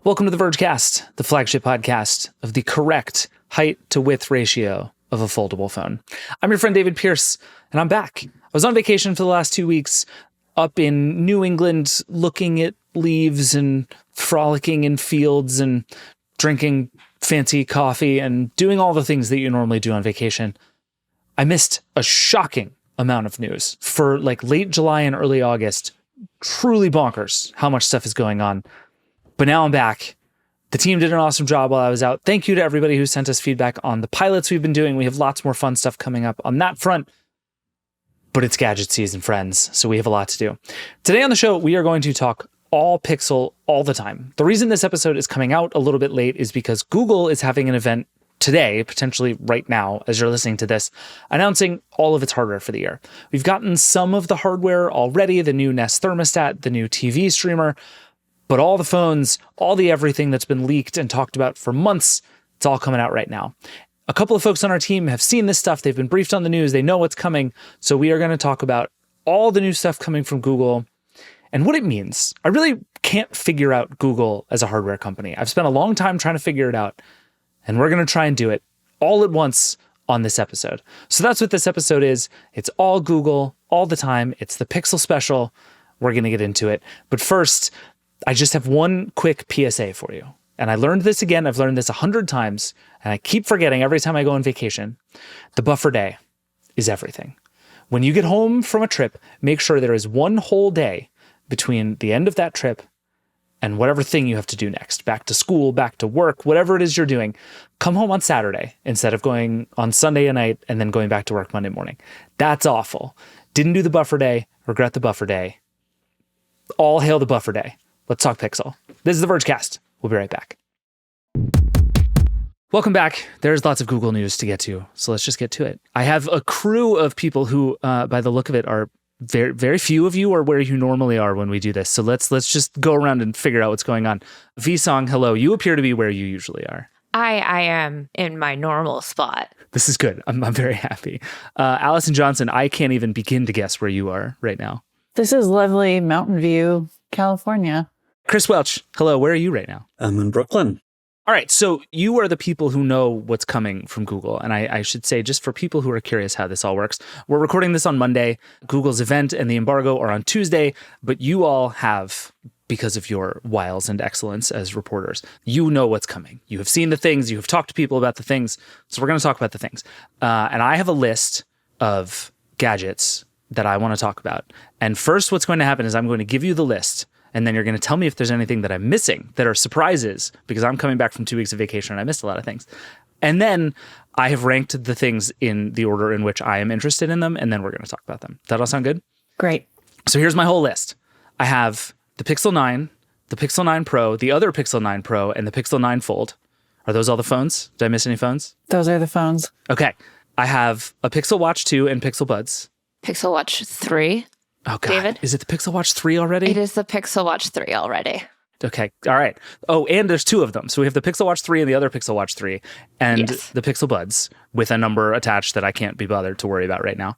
Welcome to the Vergecast, the flagship podcast of the correct height to width ratio of a foldable phone. I'm your friend David Pierce, and I'm back. I was on vacation for the last 2 weeks up in New England, looking at leaves and frolicking in fields and drinking fancy coffee and doing all the things that you normally do on vacation. I missed a shocking amount of news for like late July and early August. Truly bonkers how much stuff is going on. But now I'm back. The team did an awesome job while I was out. Thank you to everybody who sent us feedback on the pilots we've been doing. We have lots more fun stuff coming up on that front. But it's gadget season, friends, so we have a lot to do. Today on the show, we are going to talk all Pixel all the time. The reason this episode is coming out a little bit late is because Google is having an event today, potentially right now, as you're listening to this, announcing all of its hardware for the year. We've gotten some of the hardware already, the new Nest thermostat, the new TV streamer, but all the phones, all the everything that's been leaked and talked about for months, it's all coming out right now. A couple of folks on our team have seen this stuff. They've been briefed on the news. They know what's coming. So we are going to talk about all the new stuff coming from Google and what it means. I really can't figure out Google as a hardware company. I've spent a long time trying to figure it out, and we're going to try and do it all at once on this episode. So that's what this episode is. It's all Google all the time. It's the Pixel special. We're going to get into it. But first, I just have one quick PSA for you. And I learned this again. I've learned this 100 times, and I keep forgetting every time I go on vacation. The buffer day is everything. When you get home from a trip, make sure there is one whole day between the end of that trip and whatever thing you have to do next. Back to school, back to work, whatever it is you're doing. Come home on Saturday instead of going on Sunday night and then going back to work Monday morning. That's awful. Didn't do the buffer day. Regret the buffer day. All hail the buffer day. Let's talk Pixel. This is the Vergecast. We'll be right back. Welcome back. There's lots of Google news to get to, so let's just get to it. I have a crew of people who, by the look of it, are very few of you are where you normally are when we do this. So let's just go around and figure out what's going on. V-Song, hello. You appear to be where you usually are. I am in my normal spot. This is good. I'm very happy. Allison Johnson, I can't even begin to guess where you are right now. This is lovely Mountain View, California. Chris Welch, hello. Where are you right now? I'm in Brooklyn. All right. So you are the people who know what's coming from Google. And I should say, just for people who are curious how this all works, we're recording this on Monday. Google's event and the embargo are on Tuesday. But you all have, because of your wiles and excellence as reporters, you know what's coming. You have seen the things. You have talked to people about the things. So we're going to talk about the things. And I have a list of gadgets that I want to talk about. And first, what's going to happen is I'm going to give you the list. And then you're going to tell me if there's anything that I'm missing that are surprises, because I'm coming back from 2 weeks of vacation and I missed a lot of things. And then I have ranked the things in the order in which I am interested in them, and then we're going to talk about them. That all sound good? Great. So here's my whole list. I have the Pixel 9, the Pixel 9 Pro, the other Pixel 9 Pro, and the Pixel 9 Fold. Are those all the phones? Did I miss any phones? Those are the phones. Okay. I have a Pixel Watch 2 and Pixel Buds. Pixel Watch 3. Oh, God. David? Is it the Pixel Watch 3 already? It is the Pixel Watch 3 already. Okay. All right. Oh, and there's two of them. So we have the Pixel Watch 3 and the other Pixel Watch 3 and the Pixel Buds with a number attached that I can't be bothered to worry about right now.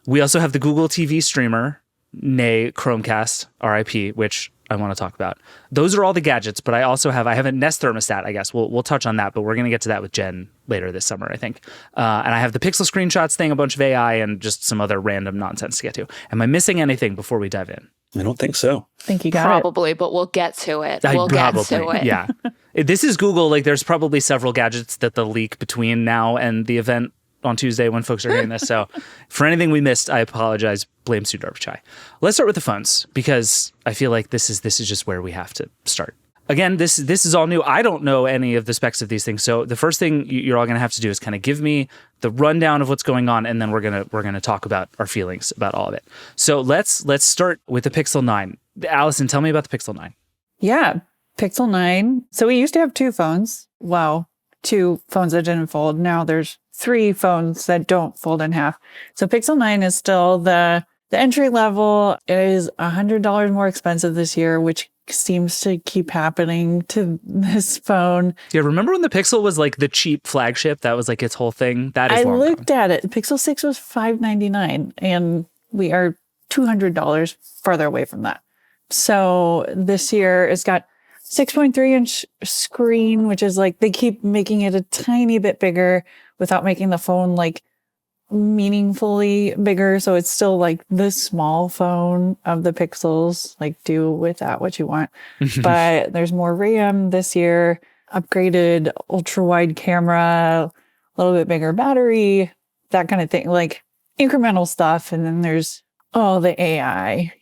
We also have the Google TV streamer, nay Chromecast, RIP, which I want to talk about. Those are all the gadgets, but I have a Nest thermostat, I guess. We'll touch on that, but we're going to get to that with Jen later this summer, I think. And I have the Pixel screenshots thing, a bunch of AI, and just some other random nonsense to get to. Am I missing anything before we dive in? I don't think so. I think you got Probably, but we'll get to it. We'll get to it. Yeah. This is Google. Like, there's probably several gadgets that they'll leak between now and the event on Tuesday when folks are hearing this. So for anything we missed, I apologize. Blame Sudar Pichai. Let's start with the phones, because I feel like this is just where we have to start. Again, this is all new. I don't know any of the specs of these things. So the first thing you're all going to have to do is kind of give me the rundown of what's going on, and then we're going to talk about our feelings about all of it. So let's start with the Pixel 9. Allison, tell me about the Pixel 9. Yeah, Pixel 9. So we used to have two phones. Wow. Two phones that didn't fold. Now there's three phones that don't fold in half. So Pixel 9 is still the entry level. It is $100 more expensive this year, which seems to keep happening to this phone. Yeah, remember when the Pixel was like the cheap flagship? That was like its whole thing. That is long looked at it. The Pixel 6 was $599, and we are $200 farther away from that. So this year it's got 6.3 inch screen, which is like they keep making it a tiny bit bigger without making the phone like meaningfully bigger. So it's still like the small phone of the Pixels, like do with that what you want. But there's more RAM this year, upgraded ultra wide camera, a little bit bigger battery, that kind of thing, like incremental stuff. And then there's the AI,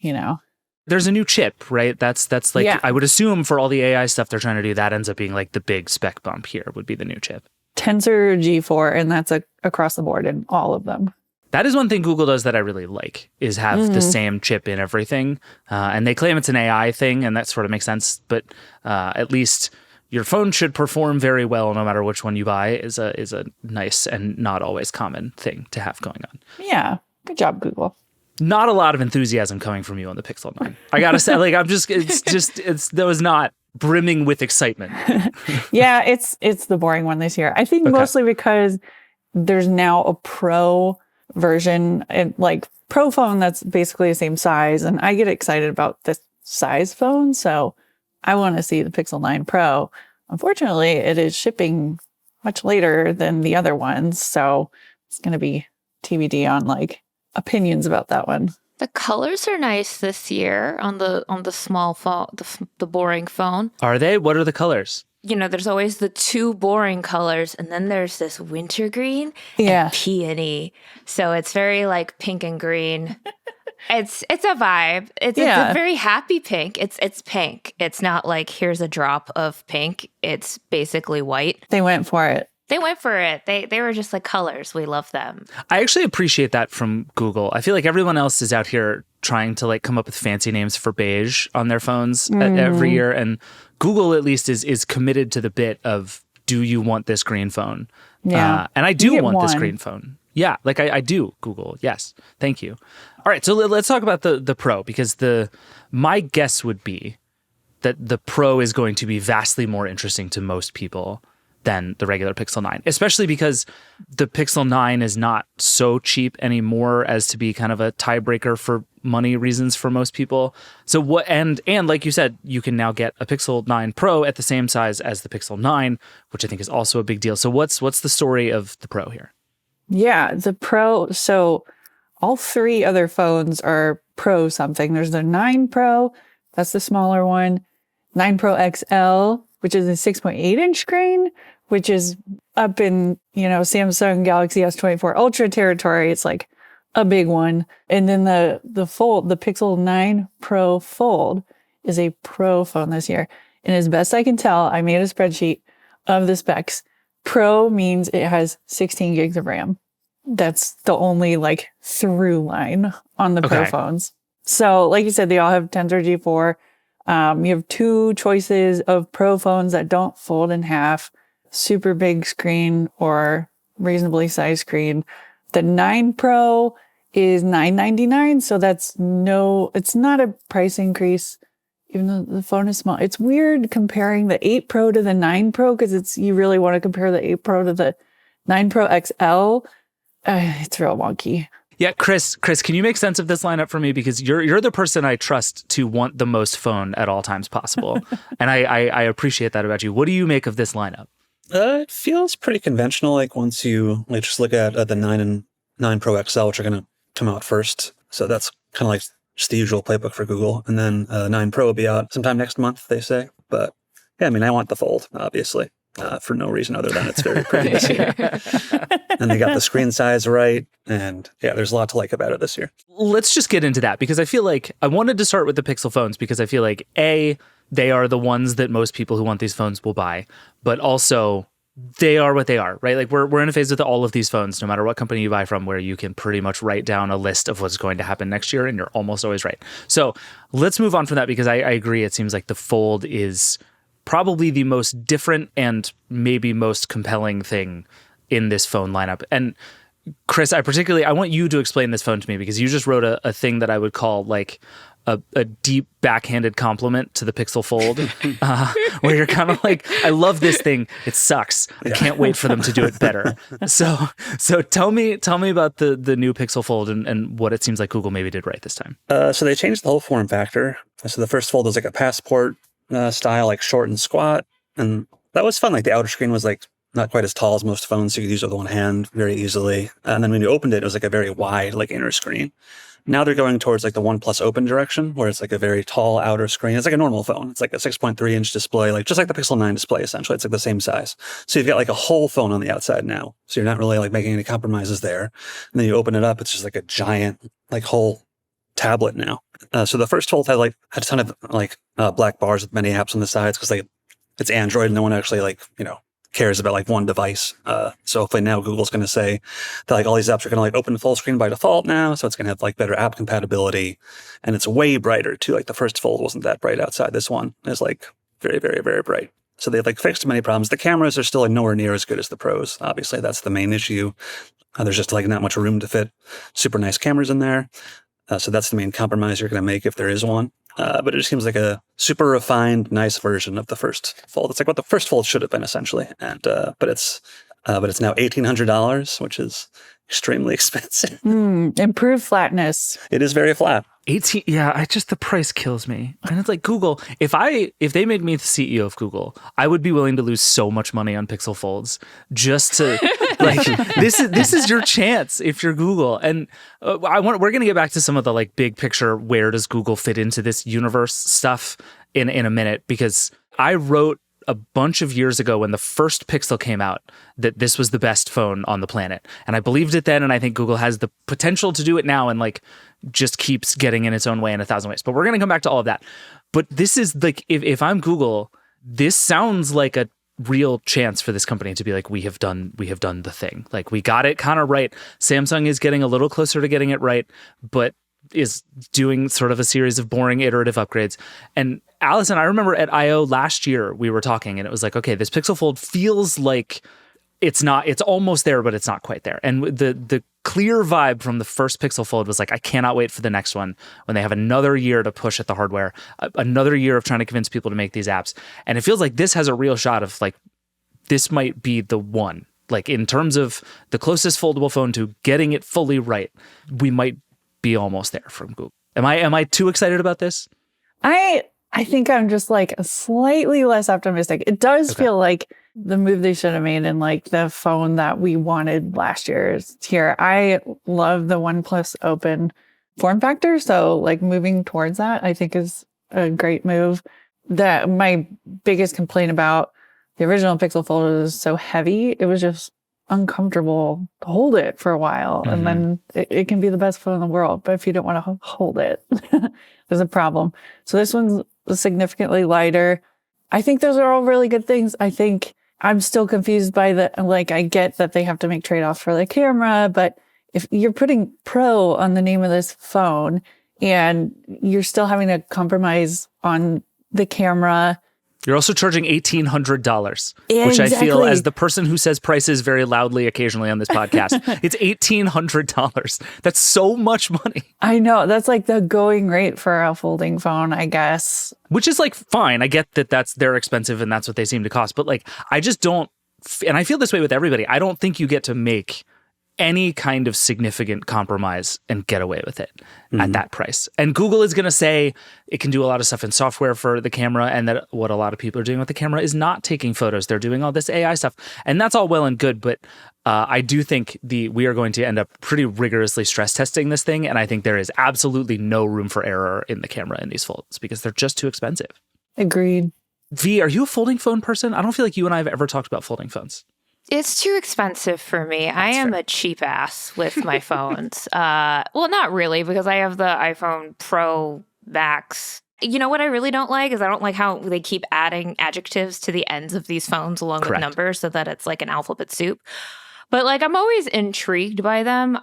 There's a new chip, right? That's like, I would assume for all the AI stuff they're trying to do, that ends up being like the big spec bump here would be the new chip. Tensor G4, and that's across the board in all of them. That is one thing Google does that I really like, is have the same chip in everything. And they claim it's an AI thing, and that sort of makes sense. But at least your phone should perform very well no matter which one you buy is a nice and not always common thing to have going on. Yeah. Good job, Google. Not a lot of enthusiasm coming from you on the Pixel 9. I gotta say, like, that was not brimming with excitement. Yeah, it's the boring one this year. I think mostly because there's now a Pro version, and like Pro phone that's basically the same size, and I get excited about this size phone, so I want to see the Pixel 9 Pro. Unfortunately, it is shipping much later than the other ones, so it's going to be TBD on like opinions about that one. The colors are nice this year on the small phone, the boring phone. Are they? What are the colors? There's always the two boring colors, and then there's this wintergreen and peony. So it's very like pink and green. It's a vibe. It's a very happy pink. It's pink. It's not like here's a drop of pink. It's basically white. They went for it. They were just like colors. We love them. I actually appreciate that from Google. I feel like everyone else is out here trying to like come up with fancy names for beige on their phones every year. And Google at least is committed to the bit of, do you want this green phone? Yeah. And I do want this green phone. Yeah, like I do, Google. Yes. Thank you. All right. So let's talk about the Pro, because my guess would be that the Pro is going to be vastly more interesting to most people than the regular Pixel 9, especially because the Pixel 9 is not so cheap anymore as to be kind of a tiebreaker for money reasons for most people. So and like you said, you can now get a Pixel 9 Pro at the same size as the Pixel 9, which I think is also a big deal. So what's the story of the Pro here? Yeah, the Pro. So all three other phones are Pro something. There's the 9 Pro, that's the smaller one. 9 Pro XL, which is a 6.8 inch screen, which is up in, Samsung Galaxy S24 Ultra territory. It's like a big one. And then the Fold, the Pixel 9 Pro Fold, is a Pro phone this year. And as best I can tell, I made a spreadsheet of the specs. Pro means it has 16 gigs of RAM. That's the only like through line on the Pro phones. So like you said, they all have Tensor G4. You have two choices of Pro phones that don't fold in half: super big screen or reasonably sized screen. The 9 Pro is $999, so it's not a price increase, even though the phone is small. It's weird comparing the 8 Pro to the 9 Pro, because you really want to compare the 8 Pro to the 9 Pro XL. It's real wonky. Yeah, Chris, can you make sense of this lineup for me? Because you're the person I trust to want the most phone at all times possible. And I appreciate that about you. What do you make of this lineup? It feels pretty conventional. Like once you just look at the 9 and 9 Pro XL, which are going to come out first. So that's kind of like just the usual playbook for Google. And then 9 Pro will be out sometime next month, they say. But yeah, I want the Fold, obviously, for no reason other than it's very pretty this year. And they got the screen size right. And yeah, there's a lot to like about it this year. Let's just get into that, because I feel like I wanted to start with the Pixel phones because I feel like, A, they are the ones that most people who want these phones will buy, but also they are what they are, right? Like we're in a phase with all of these phones, no matter what company you buy from, where you can pretty much write down a list of what's going to happen next year, and you're almost always right. So let's move on from that, because I agree. It seems like the Fold is probably the most different and maybe most compelling thing in this phone lineup. And Chris, I want you to explain this phone to me, because you just wrote a thing that I would call like a deep backhanded compliment to the Pixel Fold, where you're kind of like, I love this thing. It sucks. I can't wait for them to do it better. So tell me about the new Pixel Fold and what it seems like Google maybe did right this time. So they changed the whole form factor. So the first Fold is like a Passport style, like short and squat. And that was fun. Like the outer screen was like not quite as tall as most phones, so you could use it with one hand very easily. And then when you opened it, it was like a very wide, like inner screen. Now they're going towards like the OnePlus Open direction, where it's like a very tall outer screen. It's like a normal phone. It's like a 6.3-inch display, like just like the Pixel 9 display, essentially. It's like the same size. So you've got like a whole phone on the outside now. So you're not really like making any compromises there. And then you open it up, it's just like a giant, like whole tablet now. So the first Fold had a ton of like black bars with many apps on the sides because it's Android and no one actually cares about like one device. So hopefully now Google's going to say that like all these apps are going to like open full screen by default now. So it's going to have like better app compatibility, and it's way brighter too. Like the first Fold wasn't that bright outside. This one is like very, very, very bright. So they've like fixed many problems. The cameras are still like nowhere near as good as the Pros. Obviously that's the main issue. There's just like not much room to fit super nice cameras in there. So that's the main compromise you're going to make if there is one. But it just seems like a super refined, nice version of the first Fold. It's like what the first Fold should have been, essentially. And but it's now $1,800, which is extremely expensive. Improved flatness. It is very flat. 18. Yeah, the price kills me. And it's like Google. If they made me the CEO of Google, I would be willing to lose so much money on Pixel Folds just to like this is your chance if you're Google. And we're going to get back to some of the like big picture. Where does Google fit into this universe stuff in a minute? Because I wrote a bunch of years ago when the first Pixel came out that this was the best phone on the planet. And I believed it then, and I think Google has the potential to do it now and like just keeps getting in its own way in 1,000 ways. But we're going to come back to all of that. But this is like, if I'm Google, this sounds like a real chance for this company to be like, we have done the thing. Like we got it kind of right. Samsung is getting a little closer to getting it right, but is doing sort of a series of boring iterative upgrades. And Allison, I remember at I.O. last year, we were talking and it was like, okay, this Pixel Fold feels like it's almost there, but it's not quite there. And the clear vibe from the first Pixel Fold was like, I cannot wait for the next one when they have another year to push at the hardware, another year of trying to convince people to make these apps. And it feels like this has a real shot of like, this might be the one. Like in terms of the closest foldable phone to getting it fully right, we might be almost there from Google. Am I too excited about this? I think I'm just like slightly less optimistic. It does feel like the move they should have made in like the phone that we wanted last year is here. I love the OnePlus Open form factor. So like moving towards that, I think is a great move. That my biggest complaint about the original Pixel Fold was so heavy. It was just uncomfortable to hold it for a while. And then it can be the best phone in the world. But if you don't want to hold it, there's a problem. So this one's significantly lighter. I think those are all really good things. I think I'm still confused by I get that they have to make trade-offs for the camera, but if you're putting Pro on the name of this phone and you're still having to compromise on the camera. You're also charging $1,800, which I feel, as the person who says prices very loudly occasionally on this podcast, it's $1,800. That's so much money. I know. That's like the going rate for a folding phone, I guess. Which is like fine. I get that they're expensive and that's what they seem to cost. But like, I just don't, and I feel this way with everybody. I don't think you get to make any kind of significant compromise and get away with it at that price. And Google is going to say it can do a lot of stuff in software for the camera, and that what a lot of people are doing with the camera is not taking photos. They're doing all this AI stuff, and that's all well and good. But I do think we are going to end up pretty rigorously stress testing this thing, and I think there is absolutely no room for error in the camera in these folds because they're just too expensive. Agreed. V, are you a folding phone person? I don't feel like you and I have ever talked about folding phones. It's too expensive for me. I am a cheap ass with my phones. Well, not really, because I have the iPhone Pro Max. You know what I really don't like is I don't like how they keep adding adjectives to the ends of these phones along with numbers so that it's like an alphabet soup. But like, I'm always intrigued by them.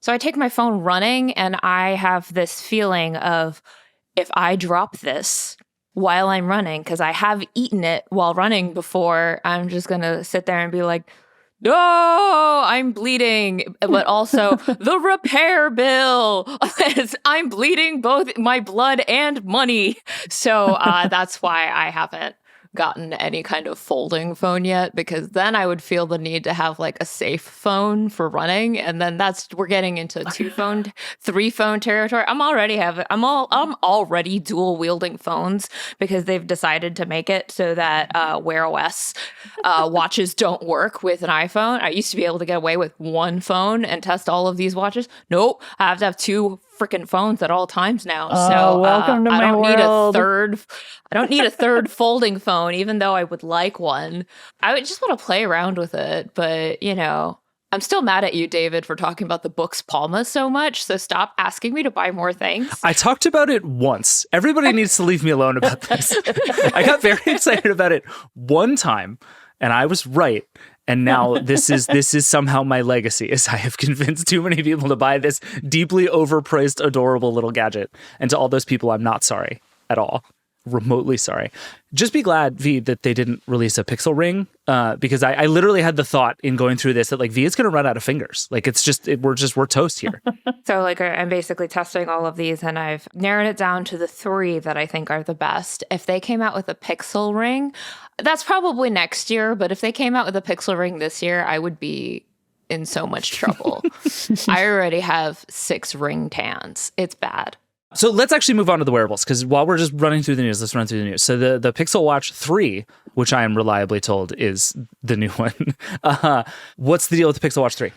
So I take my phone running and I have this feeling of if I drop this while I'm running, because I have eaten it while running before, I'm just going to sit there and be like, no, I'm bleeding. But also the repair bill. I'm bleeding both my blood and money. So that's why I haven't gotten any kind of folding phone yet, because then I would feel the need to have like a safe phone for running, and then we're getting into 3 phone territory. I'm already dual wielding phones because they've decided to make it so that Wear OS watches don't work with an iPhone. I used to be able to get away with one phone and test all of these watches. Nope, I have to have 2 freaking phones at all times now. So welcome to I my don't world. I don't need a third folding phone, even though I would like one. I would just want to play around with it. But, I'm still mad at you, David, for talking about the Books Palma so much. So stop asking me to buy more things. I talked about it once. Everybody needs to leave me alone about this. I got very excited about it one time, and I was right. And now this is somehow my legacy, is I have convinced too many people to buy this deeply overpriced, adorable little gadget. And to all those people, I'm not sorry at all. Remotely sorry. Just be glad, V, that they didn't release a Pixel Ring, because I literally had the thought in going through this that like V is going to run out of fingers. Like we're toast here. So like I'm basically testing all of these, and I've narrowed it down to the 3 that I think are the best. If they came out with a Pixel Ring, that's probably next year. But if they came out with a Pixel Ring this year, I would be in so much trouble. I already have 6 ring tans. It's bad. So let's actually move on to the wearables, because while we're just running through the news, let's run through the news. So the Pixel Watch 3, which I am reliably told is the new one. What's the deal with the Pixel Watch 3?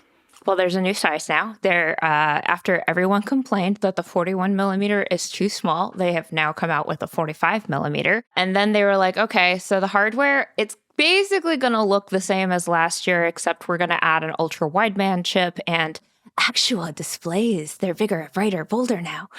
Well, there's a new size now. After everyone complained that the 41 millimeter is too small, they have now come out with a 45 millimeter. And then they were like, okay, so the hardware, it's basically going to look the same as last year, except we're going to add an ultra wideband chip and actual displays. They're bigger, brighter, bolder now.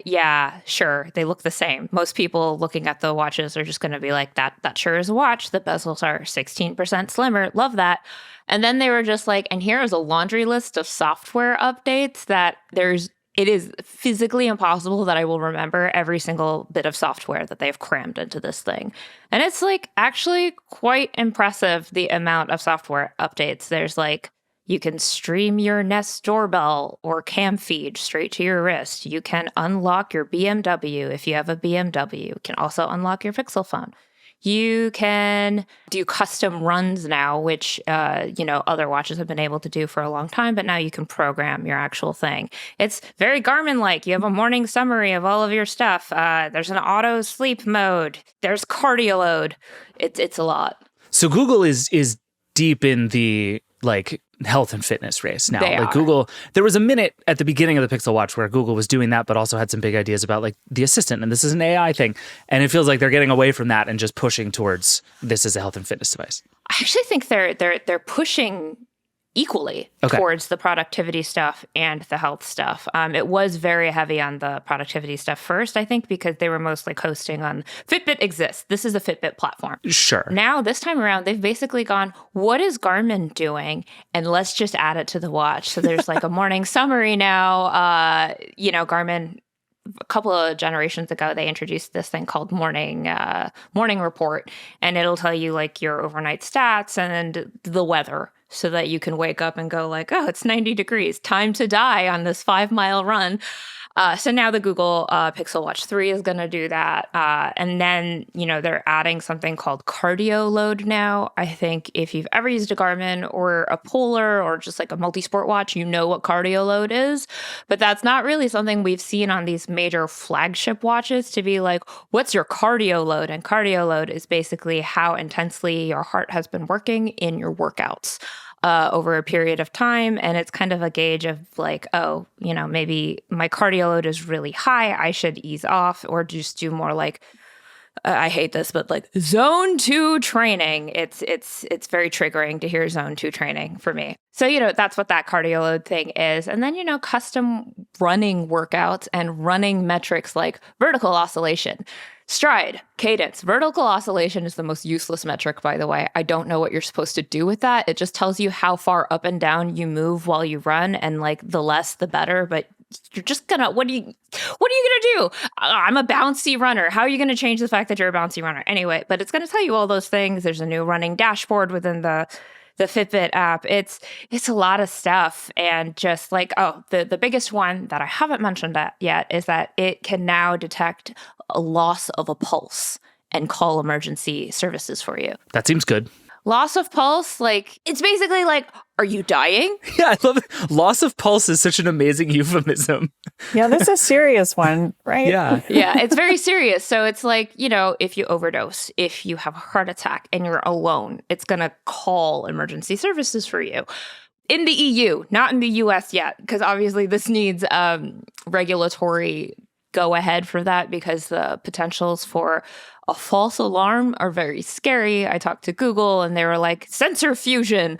Yeah, sure. They look the same. Most people looking at the watches are just going to be like, that sure is a watch. The bezels are 16% slimmer. Love that. And then they were just like, and here is a laundry list of software updates that it is physically impossible that I will remember every single bit of software that they've crammed into this thing. And it's like actually quite impressive, the amount of software updates. There's like, you can stream your Nest doorbell or cam feed straight to your wrist. You can unlock your BMW if you have a BMW. You can also unlock your Pixel phone. You can do custom runs now, which, other watches have been able to do for a long time, but now you can program your actual thing. It's very Garmin-like. You have a morning summary of all of your stuff. There's an auto sleep mode. There's cardio load. It's a lot. So Google is deep in the health and fitness race now. Google, there was a minute at the beginning of the Pixel Watch where Google was doing that, but also had some big ideas about the assistant, and this is an AI thing. And it feels like they're getting away from that and just pushing towards this as a health and fitness device. I actually think they're pushing equally towards the productivity stuff and the health stuff. It was very heavy on the productivity stuff first, I think, because they were mostly coasting on Fitbit exists. This is a Fitbit platform. Sure. Now, this time around, they've basically gone, what is Garmin doing? And let's just add it to the watch. So there's a morning summary now. Garmin, a couple of generations ago, they introduced this thing called morning report, and it'll tell you your overnight stats and the weather, so that you can wake up and go oh, it's 90 degrees, time to die on this 5-mile run. So now the Google Pixel Watch 3 is going to do that. And then, they're adding something called cardio load now. I think if you've ever used a Garmin or a Polar or just a multi-sport watch, you know what cardio load is. But that's not really something we've seen on these major flagship watches to be what's your cardio load? And cardio load is basically how intensely your heart has been working in your workouts over a period of time. And it's kind of a gauge of maybe my cardio load is really high. I should ease off or just do more I hate this, but zone 2 training. It's very triggering to hear zone 2 training for me. So, that's what that cardio load thing is. And then, custom running workouts and running metrics like vertical oscillation. Stride, cadence, vertical oscillation is the most useless metric, by the way. I don't know what you're supposed to do with that. It just tells you how far up and down you move while you run, and the less, the better. But you're just gonna, what are you gonna do? I'm a bouncy runner. How are you gonna change the fact that you're a bouncy runner? Anyway, but it's gonna tell you all those things. There's a new running dashboard within the Fitbit app. It's a lot of stuff. And just the biggest one that I haven't mentioned yet is that it can now detect a loss of a pulse. and call emergency services for you. That seems good. Loss of pulse, like, it's basically like, are you dying? Yeah, I love it. Loss of pulse is such an amazing euphemism. Yeah, this is a serious one, right? Yeah. Yeah, it's very serious. So it's like, if you overdose, if you have a heart attack and you're alone, it's going to call emergency services for you. In the EU, not in the US yet, because obviously this needs regulatory go ahead for that, because the potentials for a false alarm are very scary. I talked to Google and they were like, sensor fusion.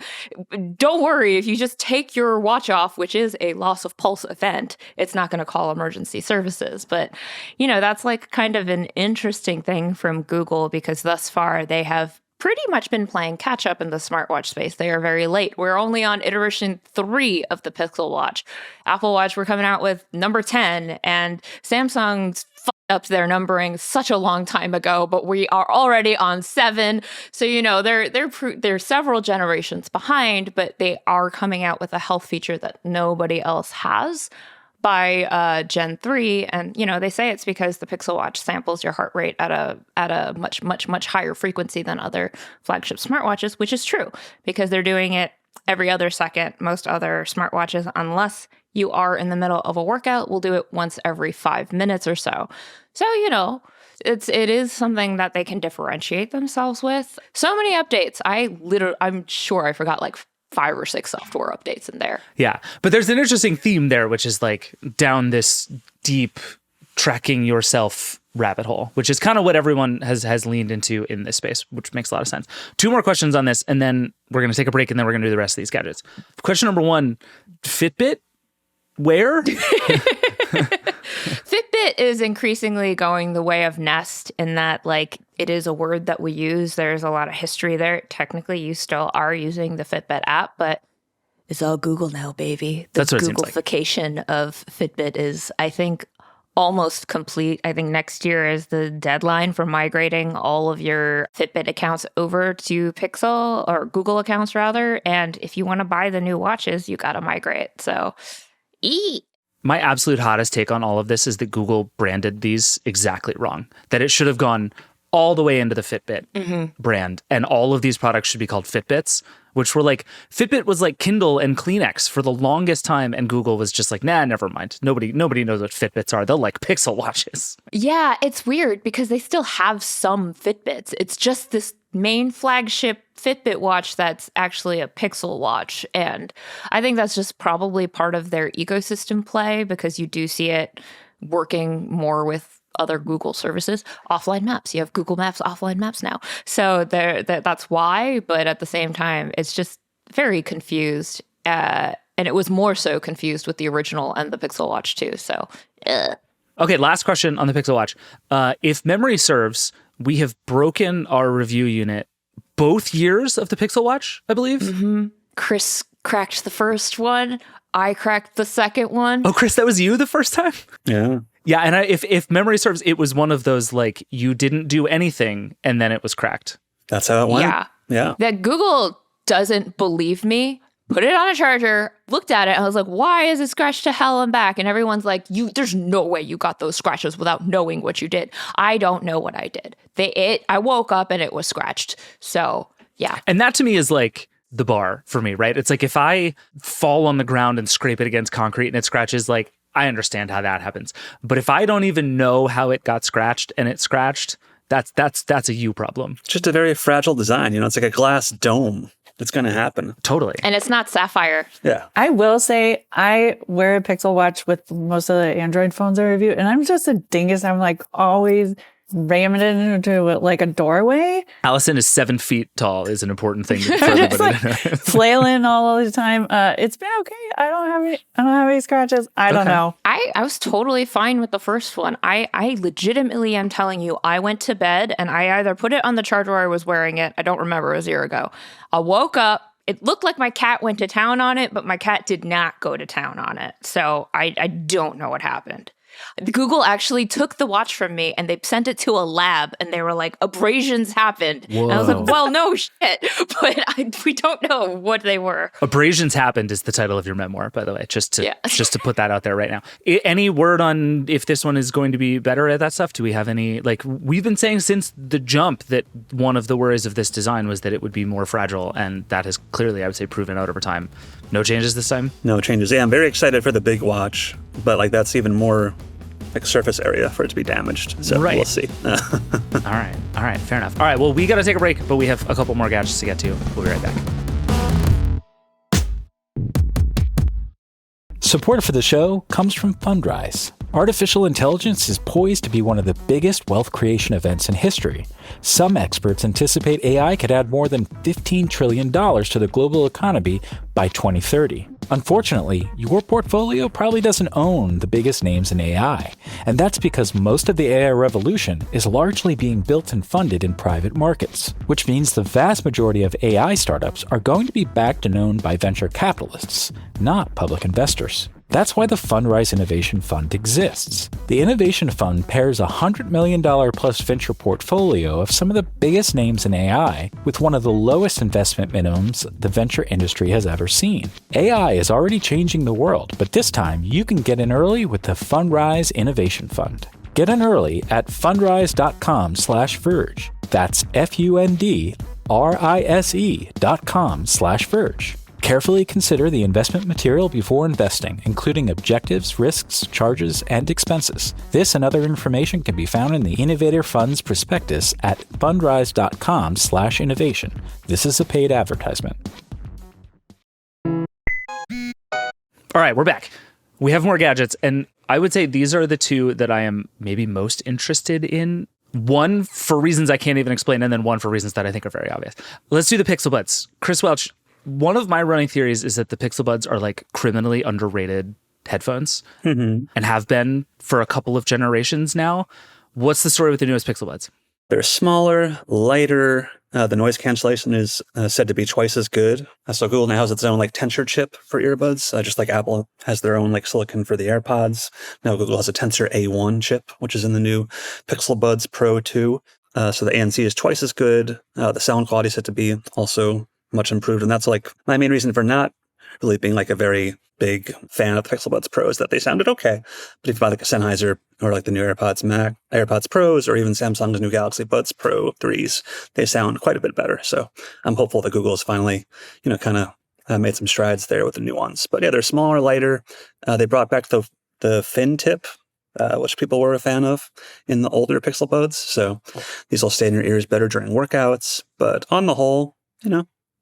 Don't worry, if you just take your watch off, which is a loss of pulse event, it's not going to call emergency services. But, that's like kind of an interesting thing from Google, because thus far they have pretty much been playing catch up in the smartwatch space. They are very late. We're only on iteration 3 of the Pixel Watch. Apple Watch, we're coming out with number 10, and Samsung's fucked up their numbering such a long time ago, but we are already on 7. So, they're several generations behind, but they are coming out with a health feature that nobody else has by Gen 3. And, they say it's because the Pixel Watch samples your heart rate at a much, much, much higher frequency than other flagship smartwatches, which is true, because they're doing it every other second. Most other smartwatches, unless you are in the middle of a workout, will do it once every 5 minutes or so. So, it is something that they can differentiate themselves with. So many updates. I'm sure I forgot like 5 or 6 software updates in there. Yeah. But there's an interesting theme there, which is like down this deep tracking yourself rabbit hole, which is kind of what everyone has leaned into in this space, which makes a lot of sense. 2 more questions on this, and then we're going to take a break, and then we're going to do the rest of these gadgets. Question number 1, Fitbit, where? Fitbit is increasingly going the way of Nest in that, like, it is a word that we use. There's a lot of history there. Technically, you still are using the Fitbit app, but it's all Google now, baby. The That's what it seems like. Google-fication of Fitbit is, I think, almost complete. I think next year is the deadline for migrating all of your Fitbit accounts over to Pixel, or Google accounts rather. And if you want to buy the new watches, you got to migrate. So, My absolute hottest take on all of this is that Google branded these exactly wrong, that it should have gone all the way into the Fitbit brand, and all of these products should be called Fitbits, which were like, Fitbit was like Kindle and Kleenex for the longest time, and Google was just like, nah, never mind. Nobody knows what Fitbits are. They'll like Pixel watches. Yeah, it's weird because they still have some Fitbits. It's just this main flagship Fitbit watch that's actually a Pixel watch. And I think that's just probably part of their ecosystem play, because you do see it working more with other Google services. Offline maps. You have Google Maps, offline maps now. So that's why. But at the same time, it's just very confused. And it was more so confused with the original and the Pixel Watch too. So, Okay, last question on the Pixel Watch. If memory serves, we have broken our review unit both years of the Pixel Watch, I believe. Mm-hmm. Chris cracked the first one. I cracked the second one. Oh, Chris, that was you the first time? Yeah. Yeah, and if memory serves, it was one of those, like, you didn't do anything and then it was cracked. That's how it went. Yeah. That Google doesn't believe me. Put it on a charger, looked at it, and I was like, why is it scratched to hell and back? And everyone's like, there's no way you got those scratches without knowing what you did. I don't know what I did. I woke up and it was scratched. So, yeah. And that to me is like the bar for me, right? It's like if I fall on the ground and scrape it against concrete and it scratches, like, I understand how that happens. But if I don't even know how it got scratched and it scratched, that's a you problem. It's just a very fragile design. It's like a glass dome. It's going to happen. Totally. And it's not sapphire. Yeah. I will say I wear a Pixel Watch with most of the Android phones I review, and I'm just a dingus. I'm like always ramming it into like a doorway. Allison is 7 feet tall is an important thing for everybody Just like to know. flailing all the time. It's been okay. I don't have any scratches. I don't know. I was totally fine with the first one. I legitimately am telling you, I went to bed and I either put it on the charger or I was wearing it. I don't remember. It was a year ago. I woke up. It looked like my cat went to town on it, but my cat did not go to town on it. So I don't know what happened. Google actually took the watch from me and they sent it to a lab and they were like, abrasions happened. And I was like, well, no shit. But we don't know what they were. Abrasions Happened is the title of your memoir, by the way, just to put that out there right now. Any word on if this one is going to be better at that stuff? Do we have any, like, we've been saying since the jump that one of the worries of this design was that it would be more fragile, and that has clearly, I would say, proven out over time. No changes this time? No changes. Yeah, I'm very excited for the big watch, but like that's even more like surface area for it to be damaged. So we'll see. All right, fair enough. All right, well, we got to take a break, but we have a couple more gadgets to get to. We'll be right back. Support for the show comes from Fundrise. Artificial intelligence is poised to be one of the biggest wealth creation events in history. Some experts anticipate AI could add more than $15 trillion to the global economy by 2030. Unfortunately, your portfolio probably doesn't own the biggest names in AI, and that's because most of the AI revolution is largely being built and funded in private markets, which means the vast majority of AI startups are going to be backed and owned by venture capitalists, not public investors. That's why the Fundrise Innovation Fund exists. The Innovation Fund pairs a $100 million plus venture portfolio of some of the biggest names in AI with one of the lowest investment minimums the venture industry has ever seen. AI is already changing the world, but this time you can get in early with the Fundrise Innovation Fund. Get in early at fundrise.com/Verge. That's fundrise.com/Verge. Carefully consider the investment material before investing, including objectives, risks, charges, and expenses. This and other information can be found in the Innovator Fund's prospectus at fundrise.com/innovation. This is a paid advertisement. All right, we're back. We have more gadgets, and I would say these are the two that I am maybe most interested in. One for reasons I can't even explain, and then one for reasons that I think are very obvious. Let's do the Pixel Buds. Chris Welch, one of my running theories is that the Pixel Buds are like criminally underrated headphones and have been for a couple of generations now. What's the story with the newest Pixel Buds? They're smaller, lighter. The noise cancellation is said to be twice as good. So Google now has its own like tensor chip for earbuds, just like Apple has their own like silicon for the AirPods. Now Google has a Tensor A1 chip, which is in the new Pixel Buds Pro 2. So the ANC is twice as good. The sound quality is said to be also much improved. And that's like my main reason for not really being like a very big fan of the Pixel Buds Pro is that they sounded okay. But if you buy like a Sennheiser or like the new AirPods Pros, or even Samsung's new Galaxy Buds Pro 3s, they sound quite a bit better. So I'm hopeful that Google has finally, kind of made some strides there with the new ones. But yeah, they're smaller, lighter. They brought back the fin tip, which people were a fan of in the older Pixel Buds. So these will stay in your ears better during workouts. But on the whole,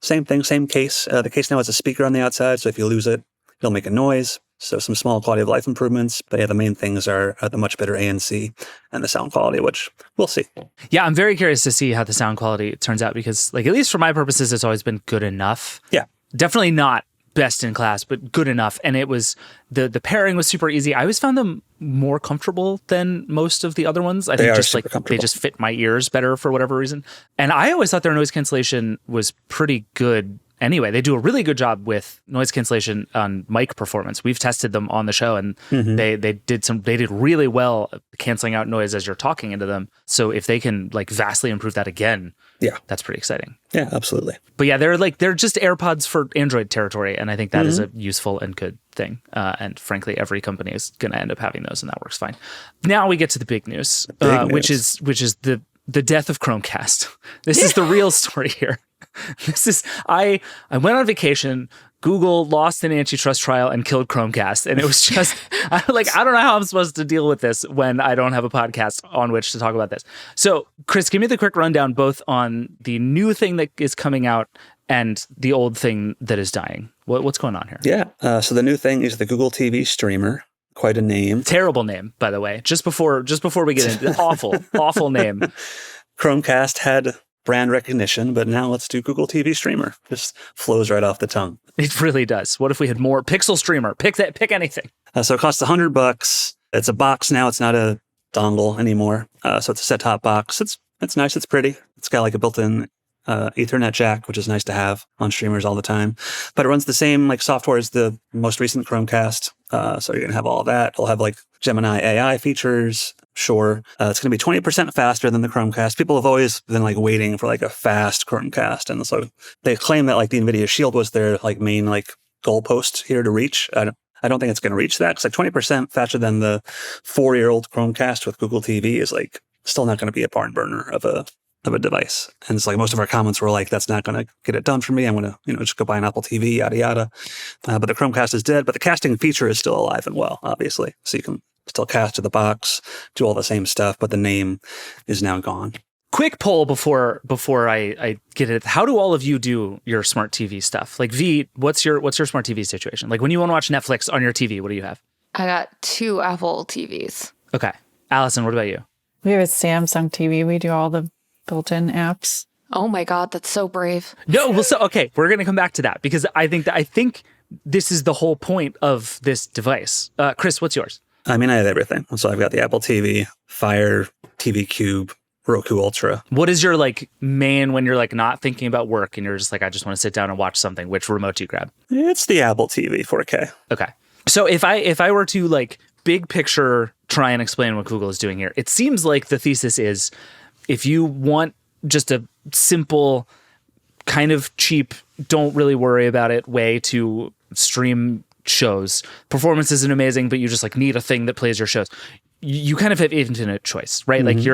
same thing, same case. The case now has a speaker on the outside, so if you lose it, it'll make a noise. So some small quality of life improvements. But yeah, the main things are the much better ANC and the sound quality, which we'll see. Yeah, I'm very curious to see how the sound quality turns out because, like, at least for my purposes, it's always been good enough. Yeah. Definitely not best in class, but good enough. And it was, the pairing was super easy. I always found them more comfortable than most of the other ones. I think just like they just fit my ears better for whatever reason. And I always thought their noise cancellation was pretty good. Anyway, they do a really good job with noise cancellation on mic performance. We've tested them on the show, and they did really well canceling out noise as you're talking into them. So if they can like vastly improve that again, that's pretty exciting. Yeah, absolutely. But yeah, they're just AirPods for Android territory, and I think that is a useful and good thing. And frankly, every company is going to end up having those, and that works fine. Now we get to the big news, which is the death of Chromecast. This is the real story here. I went on vacation. Google lost an antitrust trial and killed Chromecast. And it was just, I don't know how I'm supposed to deal with this when I don't have a podcast on which to talk about this. So, Chris, give me the quick rundown both on the new thing that is coming out and the old thing that is dying. What's going on here? Yeah. So the new thing is the Google TV streamer. Quite a name. Terrible name, by the way. Just before we get into awful name. Chromecast had brand recognition, but now let's do Google TV streamer. Just flows right off the tongue. It really does. What if we had more Pixel streamer? Pick anything. So it costs $100. It's a box now. It's not a dongle anymore. So it's a set-top box. It's nice. It's pretty. It's got like a built-in Ethernet jack, which is nice to have on streamers all the time. But it runs the same like software as the most recent Chromecast. So you're going to have all of that. It'll have like Gemini AI features. Sure. It's going to be 20% faster than the Chromecast. People have always been like waiting for like a fast Chromecast. And so they claim that like the NVIDIA Shield was their like main like goalpost here to reach. I don't think it's going to reach that because like 20% faster than the 4-year-old Chromecast with Google TV is like still not going to be a barn burner of a device. And it's like most of our comments were like, that's not going to get it done for me. I'm going to, just go buy an Apple TV, yada, yada. But the Chromecast is dead, but the casting feature is still alive and well, obviously. So you can still cast to the box, do all the same stuff, but the name is now gone. Quick poll before I get it. How do all of you do your smart TV stuff? Like V, what's your smart TV situation? Like when you want to watch Netflix on your TV, what do you have? I got 2 Apple TVs. Okay. Allison, what about you? We have a Samsung TV. We do all the built-in apps. Oh my God, that's so brave. No, well, so okay, we're going to come back to that because I think this is the whole point of this device. Chris, what's yours? I mean, I have everything. So I've got the Apple TV, Fire TV Cube, Roku Ultra. What is your like main when you're like not thinking about work and you're just like, I just want to sit down and watch something? Which remote do you grab? It's the Apple TV 4K. Okay. So if I were to like big picture try and explain what Google is doing here, it seems like the thesis is if you want just a simple, kind of cheap, don't really worry about it way to stream shows, performance isn't amazing, but you just like need a thing that plays your shows. You kind of have infinite choice, right? Mm-hmm. Like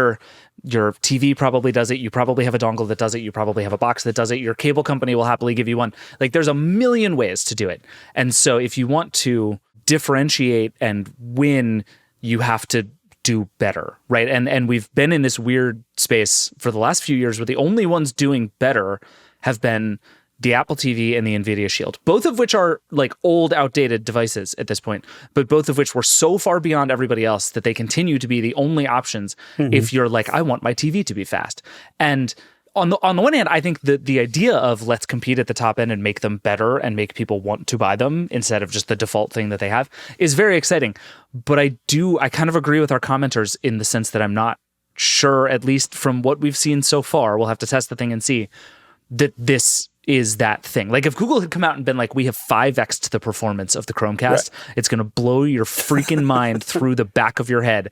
your TV probably does it. You probably have a dongle that does it. You probably have a box that does it. Your cable company will happily give you one. Like there's a million ways to do it. And so if you want to differentiate and win, you have to do better, right? And we've been in this weird space for the last few years where the only ones doing better have been the Apple TV and the NVIDIA Shield, both of which are like old, outdated devices at this point, but both of which were so far beyond everybody else that they continue to be the only options if you're like, I want my TV to be fast. And on the one hand, I think the idea of let's compete at the top end and make them better and make people want to buy them instead of just the default thing that they have is very exciting. But I kind of agree with our commenters in the sense that I'm not sure, at least from what we've seen so far, we'll have to test the thing and see that this is that thing. Like if Google had come out and been like, we have 5x the performance of the Chromecast, it's going to blow your freaking mind through the back of your head.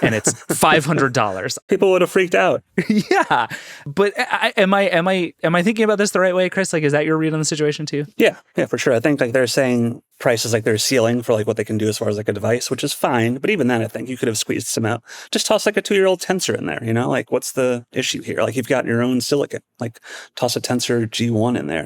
And it's $500. People would have freaked out. Yeah. But am I thinking about this the right way, Chris? Like, is that your read on the situation too? Yeah, for sure. I think like they're saying prices like their ceiling for like what they can do as far as like a device, which is fine. But even then, I think you could have squeezed some out. Just toss like a 2-year-old Tensor in there, like what's the issue here? Like you've got your own silicon, like toss a Tensor G1 in there,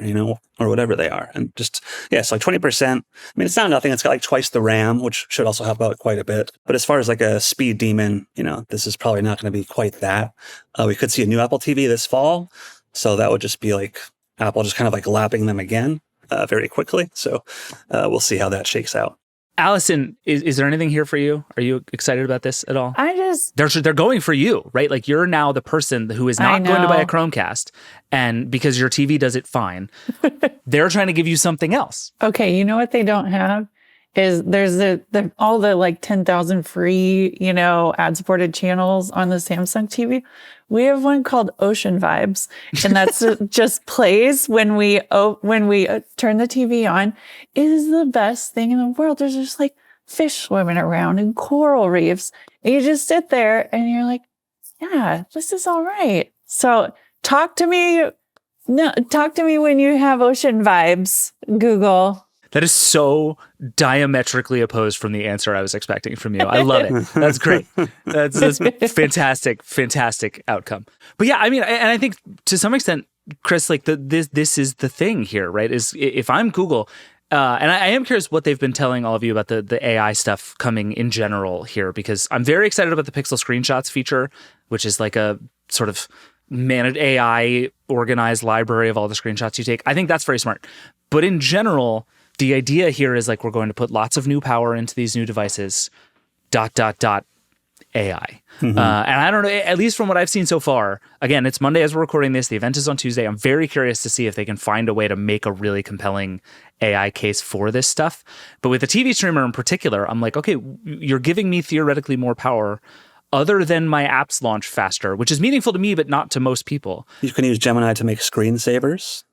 or whatever they are. And just, so like 20%. I mean, it's not nothing. It's got like twice the RAM, which should also help out quite a bit. But as far as like a speed demon, this is probably not going to be quite that. We could see a new Apple TV this fall. So that would just be like Apple just kind of like lapping them again very quickly. So we'll see how that shakes out. Allison, is there anything here for you? Are you excited about this at all? They're going for you, right? Like you're now the person who is not going to buy a Chromecast, and because your TV does it fine, they're trying to give you something else. Okay, you know what they don't have is there's all the like 10,000 free, ad-supported channels on the Samsung TV. We have one called Ocean Vibes, and that's just plays when we turn the TV on. It is the best thing in the world. There's just like fish swimming around and coral reefs. And you just sit there and you're like, yeah, this is all right. So talk to me when you have Ocean Vibes, Google. That is so diametrically opposed from the answer I was expecting from you. I love it. That's great. That's fantastic outcome. But yeah, I mean, and I think to some extent, Chris, like this is the thing here, right? Is if I'm Google, and I am curious what they've been telling all of you about the AI stuff coming in general here, because I'm very excited about the Pixel Screenshots feature, which is like a sort of managed AI organized library of all the screenshots you take. I think that's very smart. But in general, the idea here is like we're going to put lots of new power into these new devices, ... AI. And I don't know, at least from what I've seen so far, again, it's Monday as we're recording this, the event is on Tuesday. I'm very curious to see if they can find a way to make a really compelling AI case for this stuff. But with the TV streamer in particular, I'm like, okay, you're giving me theoretically more power. other than my apps launch faster, which is meaningful to me, but not to most people. You can use Gemini to make screensavers,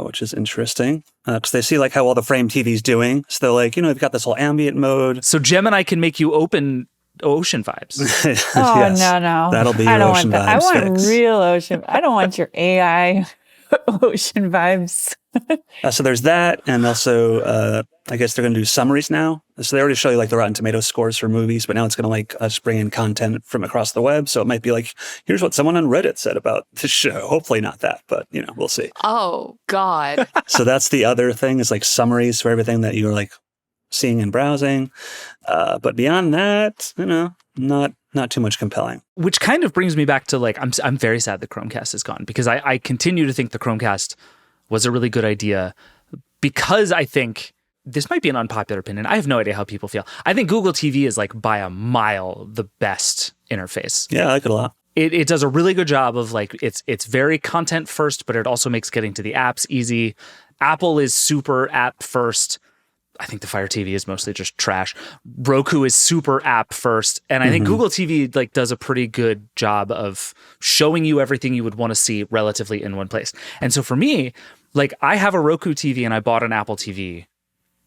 which is interesting because they see like how well the Frame TV is doing. So they're like, you've got this whole ambient mode. So Gemini can make you open ocean vibes. Oh, Yes. no. That'll be your I don't ocean want that. vibes I want fix. real ocean. I don't want your AI ocean vibes. So there's that. And also, I guess they're going to do summaries now. So they already show you like the Rotten Tomatoes scores for movies, but now it's going to like just bring in content from across the web. So it might be like, here's what someone on Reddit said about this show. Hopefully not that, but we'll see. Oh, God. So that's the other thing is like summaries for everything that you're like seeing and browsing. But beyond that, not too much compelling. Which kind of brings me back to like, I'm very sad the Chromecast is gone because I continue to think the Chromecast was a really good idea because I think this might be an unpopular opinion. I have no idea how people feel. I think Google TV is like by a mile the best interface. Yeah, I like it a lot. It does a really good job of like, it's very content first, but it also makes getting to the apps easy. Apple is super app first. I think the Fire TV is mostly just trash. Roku is super app first. And I think Google TV like does a pretty good job of showing you everything you would want to see relatively in one place. And so for me, like I have a Roku TV and I bought an Apple TV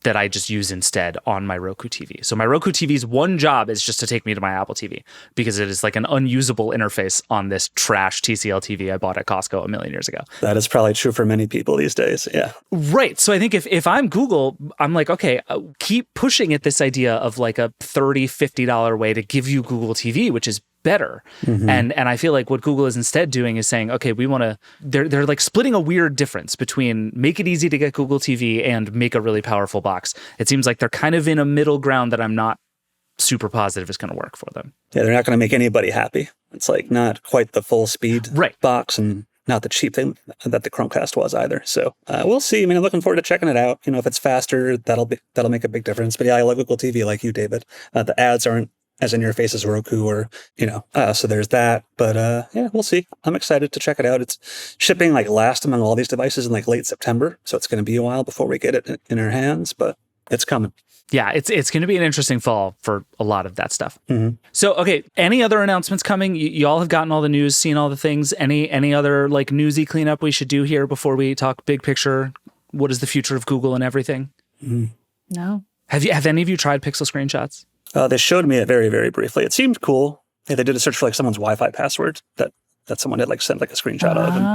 that I just use instead on my Roku TV. So my Roku TV's one job is just to take me to my Apple TV because it is like an unusable interface on this trash TCL TV I bought at Costco a million years ago. That is probably true for many people these days. Yeah. Right. So I think if I'm Google, I'm like, okay, keep pushing at this idea of like a $30, $50 way to give you Google TV, which is better. And I feel like what Google is instead doing is saying, okay, we want to, they're like splitting a weird difference between make it easy to get Google TV and make a really powerful box. It seems like they're kind of in a middle ground that I'm not super positive is going to work for them. Yeah, they're not going to make anybody happy. It's like not quite the full speed box and not the cheap thing that the Chromecast was either. So we'll see. I mean, I'm looking forward to checking it out. If it's faster, that'll make a big difference. But yeah, I love Google TV like you, David. The ads aren't as in your face as Roku or, so there's that. But yeah, we'll see. I'm excited to check it out. It's shipping like last among all these devices in like late September. So it's going to be a while before we get it in our hands, but it's coming. Yeah, it's going to be an interesting fall for a lot of that stuff. So, okay, any other announcements coming? You all have gotten all the news, seen all the things. Any other like newsy cleanup we should do here before we talk big picture? What is the future of Google and everything? No. Have any of you tried Pixel screenshots? They showed me it very, very briefly. It seemed cool. Yeah, they did a search for like someone's Wi-Fi password that someone had like sent like a screenshot of. And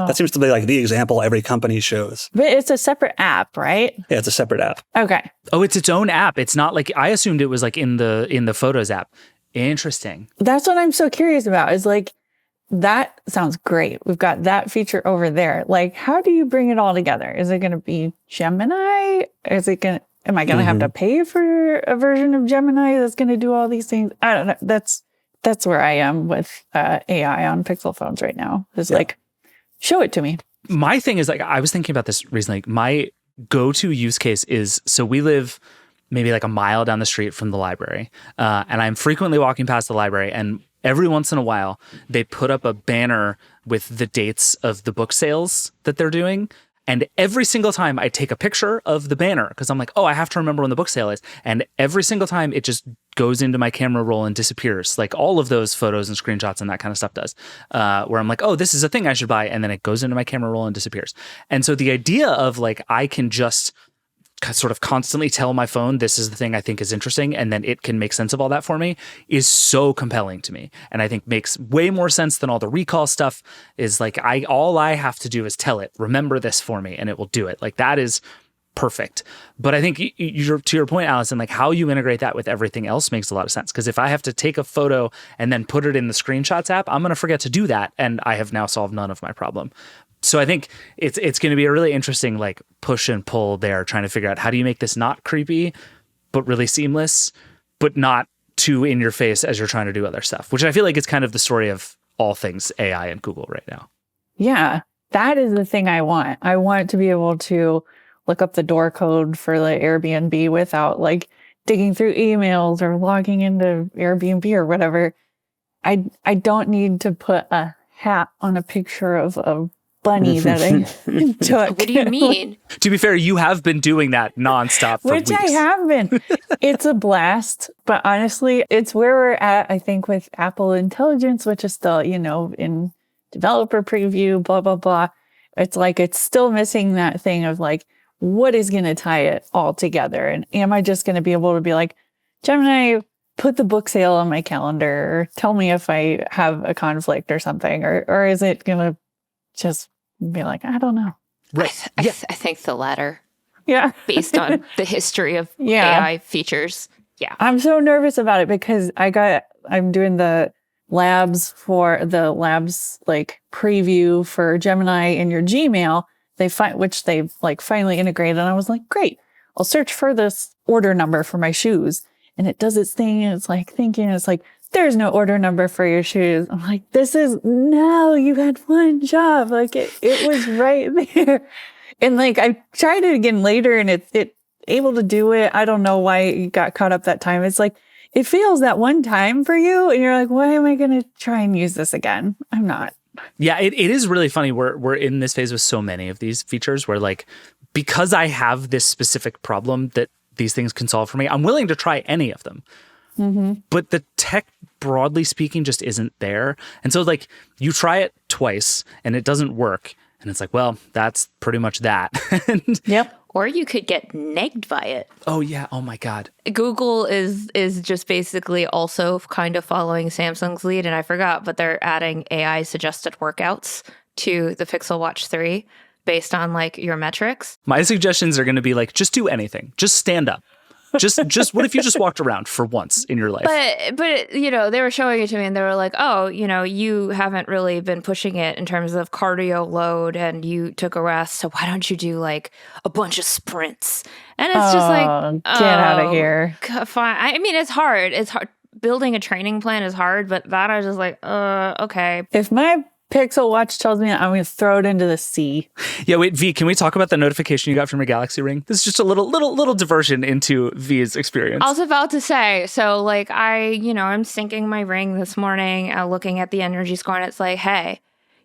that seems to be like the example every company shows. But it's a separate app, right? Yeah, it's a separate app. Okay. Oh, it's its own app. It's not like I assumed it was like in the Photos app. Interesting. That's what I'm so curious about is like, that sounds great. We've got that feature over there. Like, how do you bring it all together? Is it going to be Gemini? Am I going to have to pay for a version of Gemini that's going to do all these things? I don't know. That's where I am with AI on Pixel phones right now. It's like, show it to me. My thing is like, I was thinking about this recently. My go-to use case is, so we live maybe like a mile down the street from the library. And I'm frequently walking past the library, and every once in a while, they put up a banner with the dates of the book sales that they're doing. And every single time I take a picture of the banner because I'm like, oh, I have to remember when the book sale is. And every single time it just goes into my camera roll and disappears. Like all of those photos and screenshots and that kind of stuff does. Where I'm like, oh, this is a thing I should buy. And then it goes into my camera roll and disappears. And so the idea of like, I can just sort of constantly tell my phone, this is the thing I think is interesting, and then it can make sense of all that for me is so compelling to me. And I think makes way more sense than all the recall stuff is like, all I have to do is tell it, remember this for me, and it will do it. Like that is perfect. But I think to your point, Allison, like how you integrate that with everything else makes a lot of sense. Because if I have to take a photo and then put it in the screenshots app, I'm going to forget to do that. And I have now solved none of my problem. So I think it's going to be a really interesting like push and pull there, trying to figure out how do you make this not creepy, but really seamless, but not too in your face as you're trying to do other stuff, which I feel like it's kind of the story of all things AI and Google right now. Yeah, that is the thing I want. I want to be able to look up the door code for the Airbnb without like digging through emails or logging into Airbnb or whatever. I don't need to put a hat on a picture of a bunny that I took. What do you mean? To be fair, you have been doing that nonstop for Which weeks. I have been. It's a blast. But honestly, it's where we're at, I think, with Apple Intelligence, which is still, in developer preview, blah, blah, blah. It's like it's still missing that thing of like, what is going to tie it all together? And am I just going to be able to be like, Gemini, put the book sale on my calendar, or tell me if I have a conflict or something, or is it going to just be like, I don't know. Right. I think the latter. Yeah. Based on the history of AI features. Yeah. I'm so nervous about it because I'm doing the labs like preview for Gemini in your Gmail. Which they've like finally integrated. And I was like, great, I'll search for this order number for my shoes. And it does its thing. And it's like thinking, it's like, there's no order number for your shoes. I'm like, no, you had one job. Like it was right there. And like, I tried it again later and it able to do it. I don't know why it got caught up that time. It's like, it fails that one time for you. And you're like, why am I going to try and use this again? I'm not. Yeah, it is really funny. We're in this phase with so many of these features where like, because I have this specific problem that these things can solve for me, I'm willing to try any of them. Mm-hmm. But the tech, broadly speaking, just isn't there. And so like you try it twice and it doesn't work. And it's like, well, that's pretty much that. Yep. Or you could get negged by it. Oh, yeah. Oh, my God. Google is just basically also kind of following Samsung's lead. And I forgot, but they're adding AI suggested workouts to the Pixel Watch 3 based on like your metrics. My suggestions are going to be like, just do anything. Just stand up. Just what if you just walked around for once in your life? But they were showing it to me and they were like, oh, you haven't really been pushing it in terms of cardio load and you took a rest. So why don't you do like a bunch of sprints? And it's just like, get out of here. Fine. I mean, it's hard. It's hard. Building a training plan is hard, but that I was just like, okay. If my Pixel Watch tells me I'm going to throw it into the sea. Yeah, wait, V, can we talk about the notification you got from your Galaxy Ring? This is just a little diversion into V's experience. I was about to say, so like I'm syncing my Ring this morning, looking at the energy score, and it's like, hey,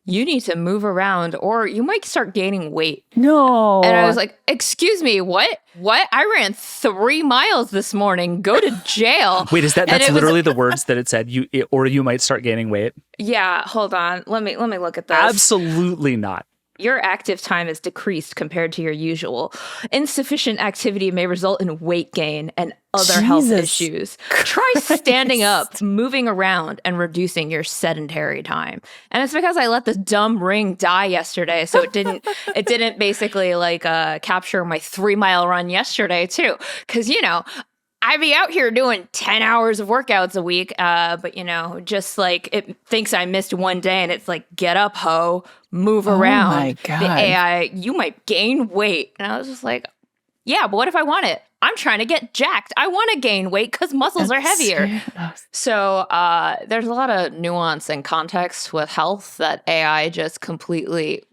you need to move around or you might start gaining weight. No. And I was like, excuse me, what? I ran 3 miles this morning. Go to jail. Wait, that's literally the words that it said? Or you might start gaining weight? Yeah, hold on. Let me look at this. Absolutely not. Your active time is decreased compared to your usual. Insufficient activity may result in weight gain and other health issues. Try standing up, moving around, and reducing your sedentary time. And it's because I let the dumb Ring die yesterday, so it didn't basically like capture my 3-mile run yesterday too. Because I'd be out here doing 10 hours of workouts a week, but just like it thinks I missed one day, and it's like, get up, ho, move around. Oh my God. The AI, you might gain weight. And I was just like, yeah, but what if I want it? I'm trying to get jacked. I want to gain weight because muscles are heavier. So there's a lot of nuance and context with health that AI just completely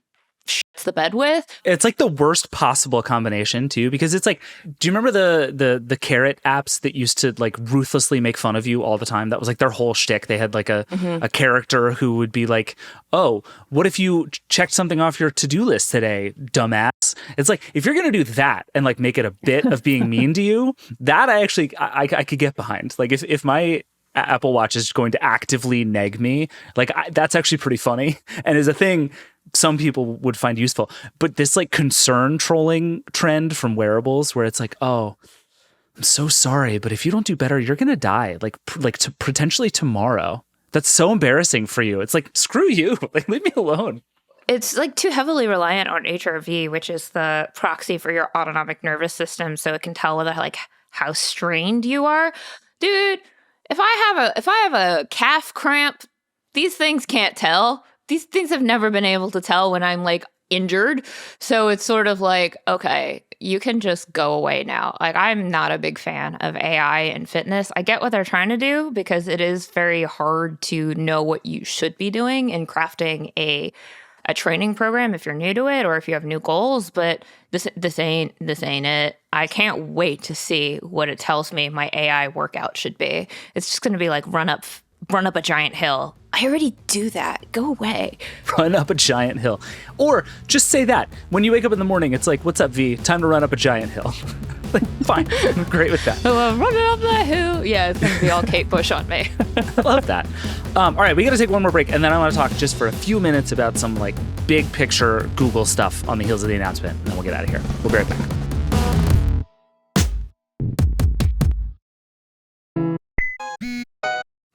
shits the bed with. It's like the worst possible combination too, because it's like, do you remember the Carrot apps that used to like ruthlessly make fun of you all the time? That was like their whole shtick. They had like a character who would be like, oh, what if you checked something off your to-do list today, dumbass? It's like, if you're going to do that and like make it a bit of being mean to you, that I could get behind. Like if my Apple Watch is going to actively neg me, like that's actually pretty funny and is a thing some people would find useful. But this like concern trolling trend from wearables where it's like, oh, I'm so sorry, but if you don't do better, you're going to die like potentially tomorrow. That's so embarrassing for you. It's like, screw you. Like, leave me alone. It's like too heavily reliant on HRV, which is the proxy for your autonomic nervous system. So it can tell whether like how strained you are. Dude, if I have a calf cramp, these things can't tell. These things have never been able to tell when I'm like injured. So it's sort of like, okay, you can just go away now. Like, I'm not a big fan of AI and fitness. I get what they're trying to do because it is very hard to know what you should be doing in crafting a training program if you're new to it or if you have new goals. But this ain't it. I can't wait to see what it tells me my AI workout should be. It's just going to be like run up a giant hill. I already do that. Go away. Run up a giant hill. Or just say that. When you wake up in the morning, it's like, what's up, V? Time to run up a giant hill. Like, fine. I'm great with that. Running up that hill. Yeah, it's going to be all Kate Bush on me. I love that. All right, we got to take one more break, and then I want to talk just for a few minutes about some like big picture Google stuff on the heels of the announcement, and then we'll get out of here. We'll be right back.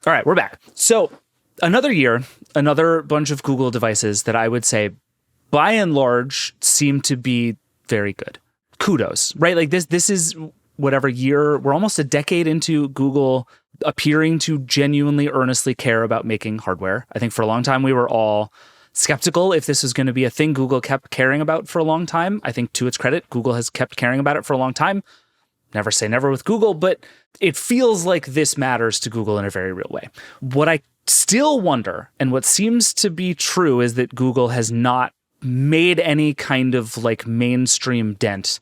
All right, we're back. So another year, another bunch of Google devices that I would say, by and large, seem to be very good. Kudos, right? Like this is whatever year, we're almost a decade into Google appearing to genuinely, earnestly care about making hardware. I think for a long time, we were all skeptical if this was going to be a thing Google kept caring about for a long time. I think to its credit, Google has kept caring about it for a long time. Never say never with Google, but it feels like this matters to Google in a very real way. What I still wonder, and what seems to be true, is that Google has not made any kind of like mainstream dent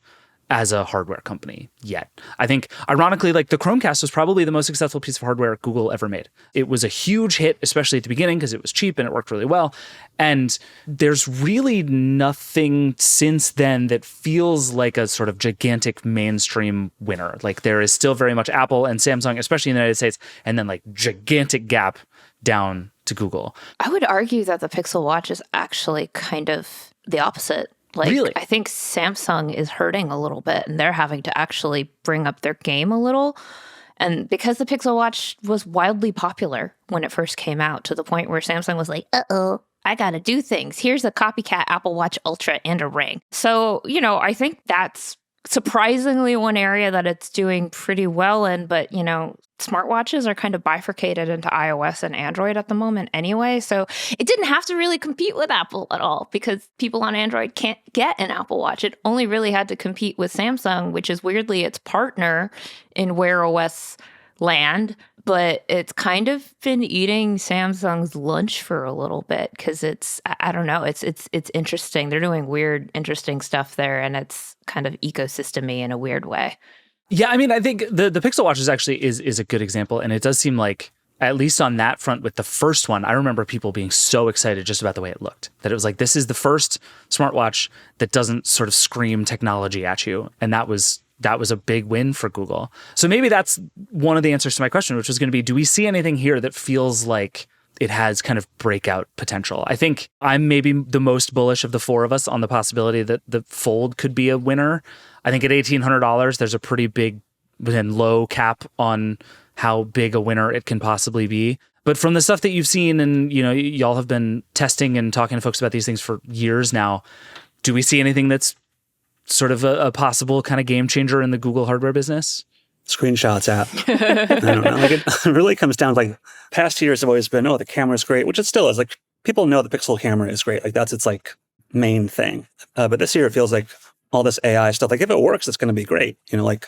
as a hardware company yet. I think, ironically, like the Chromecast was probably the most successful piece of hardware Google ever made. It was a huge hit, especially at the beginning, because it was cheap and it worked really well. And there's really nothing since then that feels like a sort of gigantic mainstream winner. Like there is still very much Apple and Samsung, especially in the United States, and then like gigantic gap down to Google. I would argue that the Pixel Watch is actually kind of the opposite. Like, really? I think Samsung is hurting a little bit and they're having to actually bring up their game a little. And because the Pixel Watch was wildly popular when it first came out, to the point where Samsung was like, uh-oh, I got to do things. Here's a copycat Apple Watch Ultra and a ring. So, you know, I think that's surprisingly one area that it's doing pretty well in. But, you know, smartwatches are kind of bifurcated into iOS and Android at the moment anyway. So it didn't have to really compete with Apple at all because people on Android can't get an Apple Watch. It only really had to compete with Samsung, which is weirdly its partner in Wear OS land. But it's kind of been eating Samsung's lunch for a little bit because I don't know, it's interesting. They're doing weird, interesting stuff there, and it's kind of ecosystem-y in a weird way. Yeah, I mean, I think the Pixel Watch is a good example, and it does seem like, at least on that front with the first one, I remember people being so excited just about the way it looked, that it was like, this is the first smartwatch that doesn't sort of scream technology at you, and that was a big win for Google. So maybe that's one of the answers to my question, which was going to be, do we see anything here that feels like it has kind of breakout potential? I think I'm maybe the most bullish of the four of us on the possibility that the Fold could be a winner. I think at $1,800, there's a pretty big and low cap on how big a winner it can possibly be. But from the stuff that you've seen, and you know, y'all have been testing and talking to folks about these things for years now, do we see anything that's sort of a possible kind of game changer in the Google hardware business? Screenshots app. I don't know. Like it really comes down to, like, past years have always been, oh, the camera's great, which it still is. Like, people know the Pixel camera is great. Like, that's its like main thing. But this year it feels like all this AI stuff, like if it works, it's going to be great. You know, like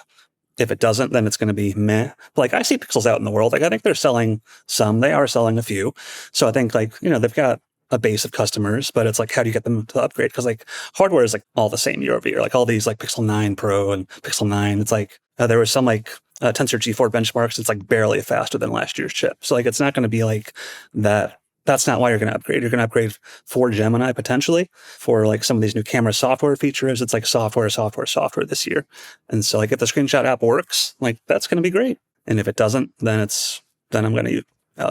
if it doesn't, then it's going to be meh. But like I see Pixels out in the world. Like I think they're selling some, they are selling a few. So I think, like, you know, they've got a base of customers, but it's like, how do you get them to upgrade? Because like hardware is like all the same year over year. Like all these like Pixel 9 Pro and Pixel 9, it's like there was some like Tensor G4 benchmarks. It's like barely faster than last year's chip. So like it's not going to be like that. That's not why you're going to upgrade. You're going to upgrade for Gemini potentially for like some of these new camera software features. It's like software this year. And so like if the screenshot app works, like that's going to be great. And if it doesn't, then I'm going to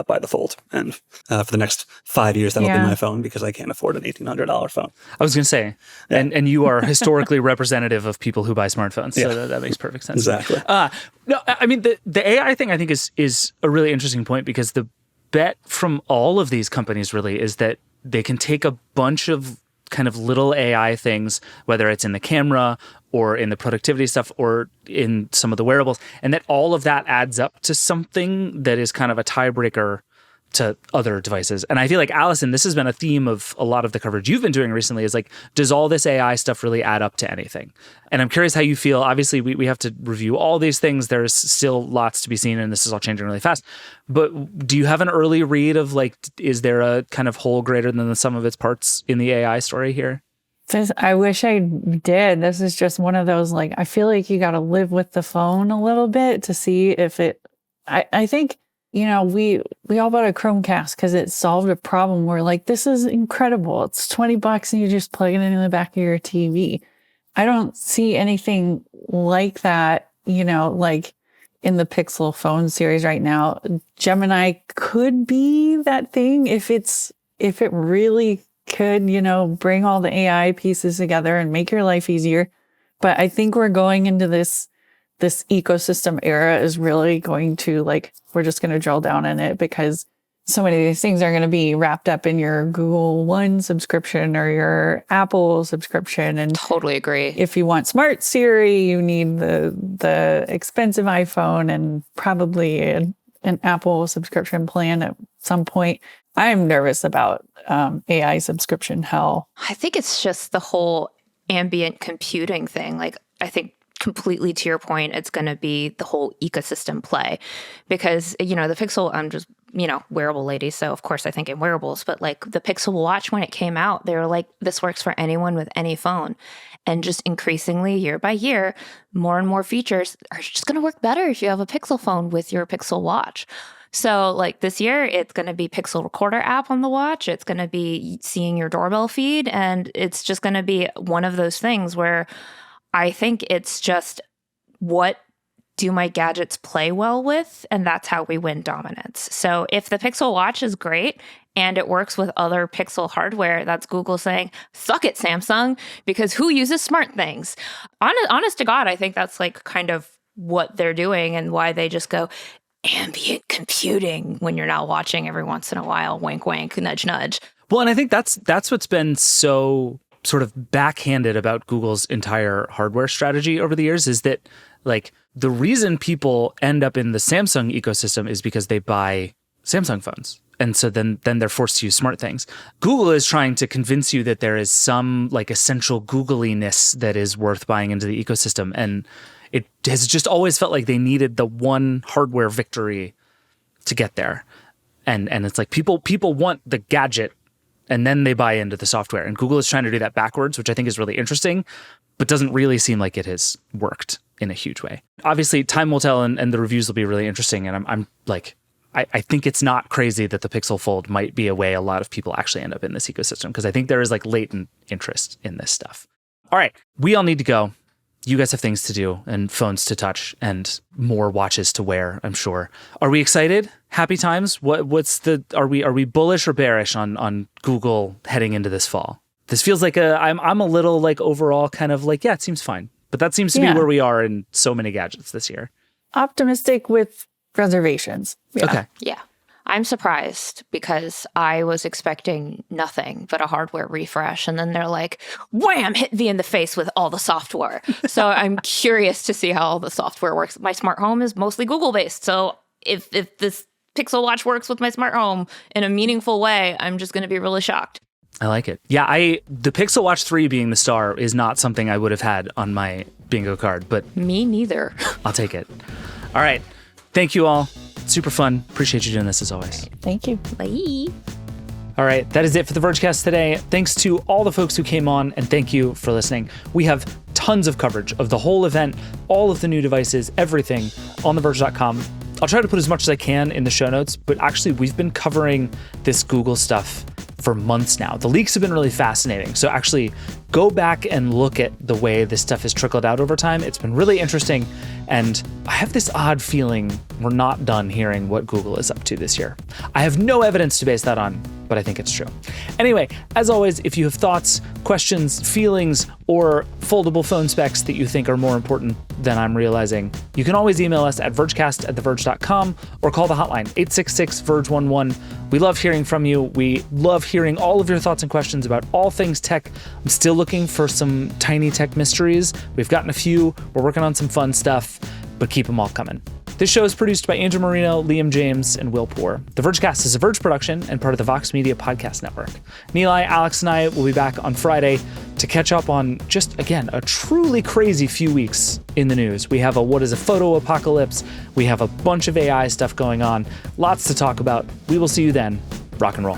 buy the Fold. And for the next 5 years, that'll be my phone because I can't afford an $1,800 phone. I was going to say, and you are historically representative of people who buy smartphones. So that makes perfect sense. Exactly. No, I mean, the AI thing I think is a really interesting point, because the bet from all of these companies really is that they can take a bunch of kind of little AI things, whether it's in the camera or in the productivity stuff or in some of the wearables, and that all of that adds up to something that is kind of a tiebreaker to other devices. And I feel like, Allison, this has been a theme of a lot of the coverage you've been doing recently, is like, does all this AI stuff really add up to anything? And I'm curious how you feel. Obviously, we have to review all these things. There's still lots to be seen, and this is all changing really fast. But do you have an early read of, like, is there a kind of whole greater than the sum of its parts in the AI story here? I wish I did. This is just one of those, like, I feel like you got to live with the phone a little bit to see if it, I think we all bought a Chromecast because it solved a problem. We're like, this is incredible. It's $20 and you just plug it in the back of your TV. I don't see anything like that, like in the Pixel phone series right now. Gemini could be that thing if it really could, bring all the AI pieces together and make your life easier. But I think we're going into this ecosystem era is really going to we're just going to drill down in it because so many of these things are going to be wrapped up in your Google One subscription or your Apple subscription. And totally agree. If you want Smart Siri, you need the expensive iPhone and probably an Apple subscription plan at some point. I'm nervous about AI subscription hell. I think it's just the whole ambient computing thing. I think completely to your point, it's going to be the whole ecosystem play because, the Pixel, I'm just, wearable lady. So of course I think in wearables, but the Pixel Watch, when it came out, they were like, this works for anyone with any phone. And just increasingly year by year, more and more features are just going to work better if you have a Pixel phone with your Pixel Watch. So this year, it's going to be Pixel Recorder app on the watch. It's going to be seeing your doorbell feed. And it's just going to be one of those things where I think it's just what do my gadgets play well with? And that's how we win dominance. So if the Pixel Watch is great and it works with other Pixel hardware, that's Google saying, suck it, Samsung, because who uses smart things? Honest to God, I think that's kind of what they're doing and why they just go ambient computing when you're not watching every once in a while. Wink, wink, nudge, nudge. Well, and I think that's what's been so sort of backhanded about Google's entire hardware strategy over the years is that the reason people end up in the Samsung ecosystem is because they buy Samsung phones. And so then they're forced to use smart things. Google is trying to convince you that there is some essential Googliness that is worth buying into the ecosystem. And it has just always felt like they needed the one hardware victory to get there. And it's people want the gadget and then they buy into the software. And Google is trying to do that backwards, which I think is really interesting, but doesn't really seem like it has worked in a huge way. Obviously, time will tell and the reviews will be really interesting. And I think it's not crazy that the Pixel Fold might be a way a lot of people actually end up in this ecosystem because I think there is latent interest in this stuff. All right, we all need to go. You guys have things to do and phones to touch and more watches to wear, I'm sure. Are we excited? Happy times? Are we bullish or bearish on Google heading into this fall? This feels like I'm a little overall kind of yeah, it seems fine. But that seems to be where we are in so many gadgets this year. Optimistic with reservations. Yeah. Okay. Yeah. I'm surprised because I was expecting nothing but a hardware refresh. And then they're like, wham, hit me in the face with all the software. So I'm curious to see how all the software works. My smart home is mostly Google based. So if this Pixel Watch works with my smart home in a meaningful way, I'm just going to be really shocked. I like it. Yeah, the Pixel Watch 3 being the star is not something I would have had on my bingo card, but me neither. I'll take it. All right. Thank you all. Super fun. Appreciate you doing this as always. Thank you. Bye. All right. That is it for the Vergecast today. Thanks to all the folks who came on and thank you for listening. We have tons of coverage of the whole event, all of the new devices, everything on theverge.com. I'll try to put as much as I can in the show notes, but actually we've been covering this Google stuff for months now. The leaks have been really fascinating. So actually go back and look at the way this stuff has trickled out over time. It's been really interesting. And I have this odd feeling we're not done hearing what Google is up to this year. I have no evidence to base that on, but I think it's true. Anyway, as always, if you have thoughts, questions, feelings, or foldable phone specs that you think are more important than I'm realizing, you can always email us at vergecast@theverge.com or call the hotline 866-VERGE11. We love hearing from you. We love hearing all of your thoughts and questions about all things tech. I'm still looking for some tiny tech mysteries. We've gotten a few. We're working on some fun stuff, but keep them all coming. This show is produced by Andrew Marino, Liam James, and Will Poor. The Vergecast is a Verge production and part of the Vox Media Podcast Network. Nilay, Alex, and I will be back on Friday to catch up on just, again, a truly crazy few weeks in the news. We have what is a photo apocalypse. We have a bunch of AI stuff going on. Lots to talk about. We will see you then. Rock and roll.